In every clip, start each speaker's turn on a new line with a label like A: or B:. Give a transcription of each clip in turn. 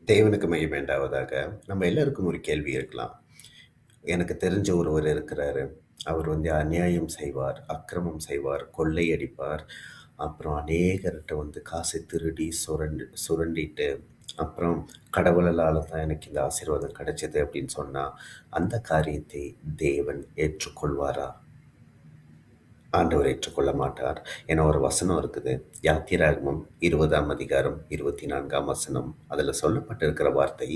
A: தேவனுக்கு மகிமை உண்டாவதாக. நம்ம எல்லாருக்கும் ஒரு கேள்வி இருக்கலாம். எனக்கு தெரிஞ்ச ஒருவர் இருக்கிறாரு. அவர் வந்து அநியாயம் செய்வார், அக்கிரமம் செய்வார், கொள்ளையடிப்பார். அப்புறம் அநேகர்ட்ட வந்து காசை திருடி சுரண்டிட்டு, அப்புறம் கடவுளால தான் எனக்கு இந்த ஆசீர்வாதம் கிடைச்சது அப்படின்னு சொன்னா, அந்த காரியத்தை தேவன் ஏற்றுக்கொள்வாரா? ஆண்டவர் ஏற்றுக்கொள்ள மாட்டார். ஏன்னா ஒரு வசனம் இருக்குது. யாத்திராகமம் 20ஆம் அதிகாரம் 24ஆம் வசனம். அதில சொல்லப்பட்டிருக்கிற வார்த்தை,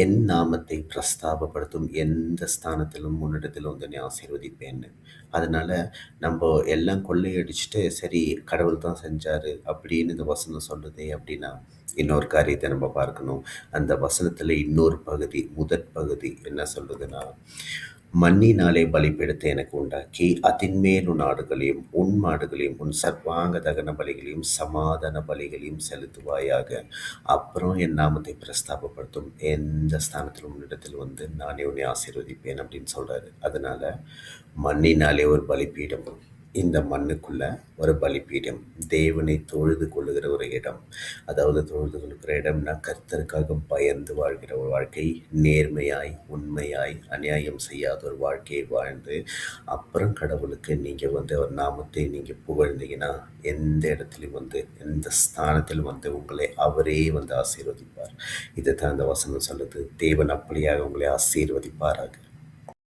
A: "என் நாமத்தை பிரஸ்தாபப்படுத்தும் எந்த ஸ்தானத்திலும் உன்னிடத்தில் வந்து உன்னை ஆசீர்வதிப்பேன்னு." அதனால நம்ப எல்லாம் கொள்ளையடிச்சுட்டு, சரி கடவுள் தான் செஞ்சாரு அப்படின்னு இந்த வசனம் சொல்லுதே அப்படின்னா, இன்னொரு காரியத்தை நம்ம பார்க்கணும். அந்த வசனத்தில இன்னொரு பகுதி, முதற் பகுதி என்ன சொல்லுதுன்னா, "மண்ணினாலே பலிபீடத்தை எனக்கு உண்டாக்கி, அதின்மேல் உன் ஆடுகளையும், உன் மாடுகளையும், உன் சர்வாங்க தகன பலிகளையும், சமாதான பலிகளையும் செலுத்துவாயாக. அப்புறம் என் நாமத்தை பிரஸ்தாபப்படுத்தும் எந்த ஸ்தானத்திலும் உன்னிடத்தில் வந்து நானே உன்னை ஆசீர்வதிப்பேன்" அப்படின்னு சொல்றாரு. அதனால மண்ணினாலே ஒரு பலிபீடம், இந்த மண்ணுக்குள்ள ஒரு பலிபீடம், தேவனை தொழுது கொள்ளுகிற ஒரு இடம். அதாவது தொழுது கொள்ளுகிற இடம்னா கர்த்தருக்காக பயந்து வாழ்கிற ஒரு வாழ்க்கை, நேர்மையாய், உண்மையாய், அநியாயம் செய்யாத ஒரு வாழ்க்கையை வாழ்ந்து, அப்புறம் கடவுளுக்கு நீங்கள் வந்து அவர் நாமத்தை நீங்கள் புகழ்ந்தீங்கன்னா, எந்த இடத்துலையும் வந்து எந்த ஸ்தானத்திலும் வந்து உங்களை அவரே வந்து ஆசீர்வதிப்பார். இதை தான் அந்த வசனம் சொல்லுது. தேவன் அப்படியாக உங்களை ஆசீர்வதிப்பாராக.